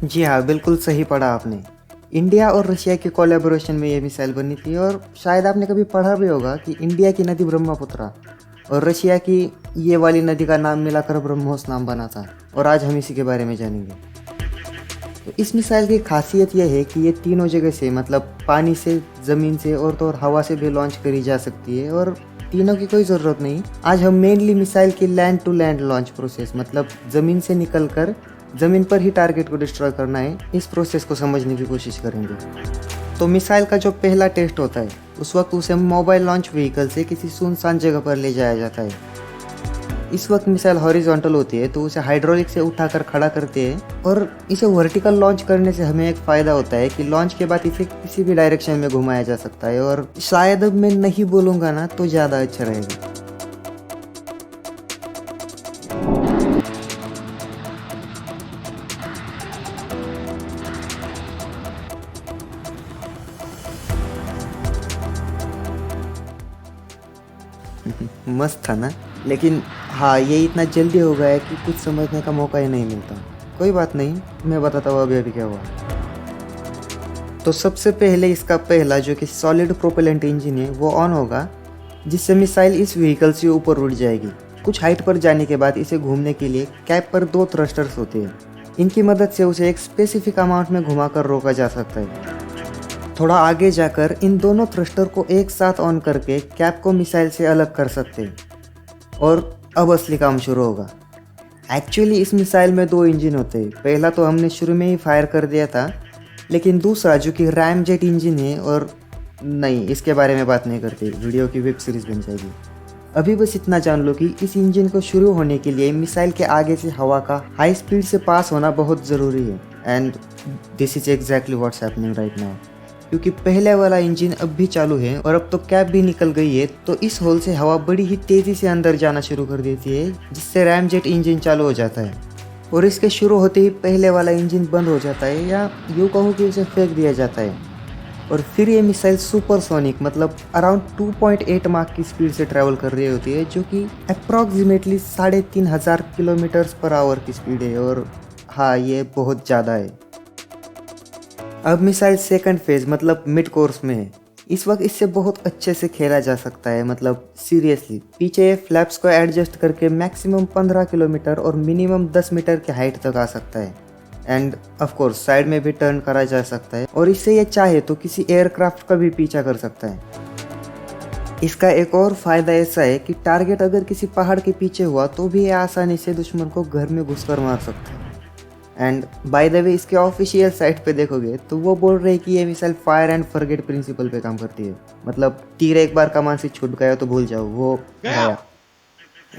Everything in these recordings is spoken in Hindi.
जी हाँ, बिल्कुल सही पढ़ा आपने। इंडिया और रशिया के कोलैबोरेशन में ये मिसाइल बनी थी और शायद आपने कभी पढ़ा भी होगा कि इंडिया की नदी ब्रह्मपुत्रा और रशिया की ये वाली नदी का नाम मिलाकर ब्रह्मोस नाम बना था। और आज हम इसी के बारे में जानेंगे। तो इस मिसाइल की खासियत यह है कि ये तीनों जगह से मतलब पानी से, ज़मीन से और तो और हवा से भी लॉन्च करी जा सकती है और तीनों की कोई ज़रूरत नहीं। आज हम मेनली मिसाइल की land to land launch process मतलब ज़मीन से निकल कर ज़मीन पर ही टारगेट को डिस्ट्रॉय करना है, इस प्रोसेस को समझने की कोशिश करेंगे। तो मिसाइल का जो पहला टेस्ट होता है उस वक्त उसे मोबाइल लॉन्च व्हीकल से किसी सुनसान जगह पर ले जाया जाता है। इस वक्त मिसाइल हॉरिजॉन्टल होती है तो उसे हाइड्रोलिक से उठाकर खड़ा करते हैं और इसे वर्टिकल लॉन्च करने से हमें एक फ़ायदा होता है कि लॉन्च के बाद इसे किसी भी डायरेक्शन में घुमाया जा सकता है। और शायद अब मैं नहीं बोलूँगा ना तो ज़्यादा अच्छा रहेगा। मस्त था ना, लेकिन हाँ ये इतना जल्दी हो गया है कि कुछ समझने का मौका ही नहीं मिलता। कोई बात नहीं, मैं बताता हूँ अभी अभी क्या हुआ। तो सबसे पहले इसका पहला जो कि सॉलिड प्रोपेलेंट इंजन है वो ऑन होगा, जिससे मिसाइल इस व्हीकल से ऊपर उड़ जाएगी। कुछ हाइट पर जाने के बाद इसे घूमने के लिए कैप पर दो थ्रस्टर्स होते हैं। इनकी मदद से उसे एक स्पेसिफिक अमाउंट में घुमाकर रोका जा सकता है। थोड़ा आगे जाकर इन दोनों थ्रस्टर को एक साथ ऑन करके कैप को मिसाइल से अलग कर सकते हैं। और अब असली काम शुरू होगा। एक्चुअली इस मिसाइल में दो इंजन होते हैं। पहला तो हमने शुरू में ही फायर कर दिया था, लेकिन दूसरा जो कि रैम जेट इंजन है, और नहीं इसके बारे में बात नहीं करते, वीडियो की वेब सीरीज बन जाएगी। अभी बस इतना जान लो कि इस इंजन को शुरू होने के लिए मिसाइल के आगे से हवा का हाई स्पीड से पास होना बहुत ज़रूरी है। And this is exactly what's happening right now. क्योंकि पहले वाला इंजन अब भी चालू है और अब तो कैप भी निकल गई है, तो इस होल से हवा बड़ी ही तेज़ी से अंदर जाना शुरू कर देती है, जिससे रैम जेट इंजन चालू हो जाता है। और इसके शुरू होते ही पहले वाला इंजन बंद हो जाता है, या यूँ कहूँ कि उसे फेंक दिया जाता है। और फिर ये मिसाइल सुपरसोनिक मतलब अराउंड 2.8 माक की स्पीड से ट्रैवल कर रही होती है, जो कि अप्रॉक्सीमेटली 3500 किलोमीटर्स पर आवर की स्पीड है। और हाँ ये बहुत ज़्यादा है। अब मिसाइल सेकंड फेज मतलब मिड कोर्स में है। इस वक्त इससे बहुत अच्छे से खेला जा सकता है, मतलब सीरियसली। पीछे फ्लैप्स को एडजस्ट करके मैक्सिमम 15 किलोमीटर और मिनिमम 10 मीटर की हाइट तक आ सकता है। एंड ऑफ कोर्स साइड में भी टर्न करा जा सकता है, और इससे ये चाहे तो किसी एयरक्राफ्ट का भी पीछा कर सकता है। इसका एक और फायदा ऐसा है कि टारगेट अगर किसी पहाड़ के पीछे हुआ तो भी ये आसानी से दुश्मन को घर में घुसकर मार सकता है। एंड बाय द वे इसके ऑफिशियल साइट पे देखोगे तो वो बोल रहे हैं कि ये missile fire and forget principle पे काम करती है। मतलब तीर एक बार कमान से छूट गया तो भूल जाओ, वो गया।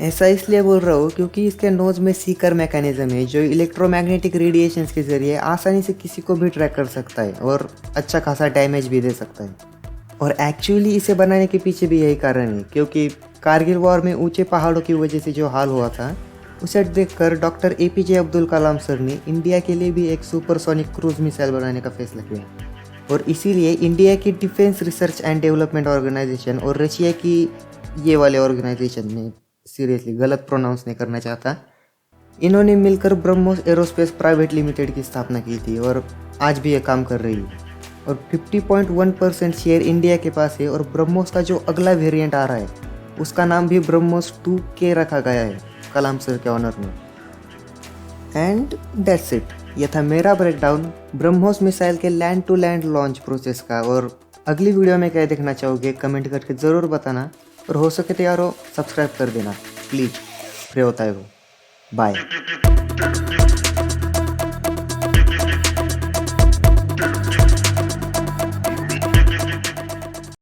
ऐसा इसलिए बोल रहा हूँ क्योंकि इसके नोज में सीकर मैकेनिज्म है, जो इलेक्ट्रोमैग्नेटिक रेडिएशंस के जरिए आसानी से किसी को भी ट्रैक कर सकता है और अच्छा खासा डैमेज भी दे सकता है। और एक्चुअली इसे बनाने के पीछे भी यही कारण है, क्योंकि कारगिल वॉर में ऊंचे पहाड़ों की वजह से जो हाल हुआ था उसे देखकर doctor APJ Abdul Kalam sir ने इंडिया के लिए भी एक सुपरसोनिक क्रूज मिसाइल बनाने का फैसला किया। और इसीलिए इंडिया की defence research and development organisation और रशिया की ये वाले ऑर्गेनाइजेशन ने, सीरियसली गलत प्रोनाउंस नहीं करना चाहता, इन्होंने मिलकर ब्रह्मोस एरोस्पेस प्राइवेट लिमिटेड की स्थापना की थी और आज भी ये काम कर रही है। और 50.1% शेयर इंडिया के पास है। और ब्रह्मोस का जो अगला वेरिएंट आ रहा है उसका नाम भी ब्रह्मोस 2K रखा गया है कलाम सर के ऑनर में। एंड दैट्स इट, यह था मेरा ब्रेकडाउन ब्रह्मोस मिसाइल के land to land launch process का। और अगली वीडियो में क्या देखना चाहोगे कमेंट करके ज़रूर बताना, और हो सके तो यारो सब्सक्राइब कर देना प्लीज़, फ्री होता है वो। बाय।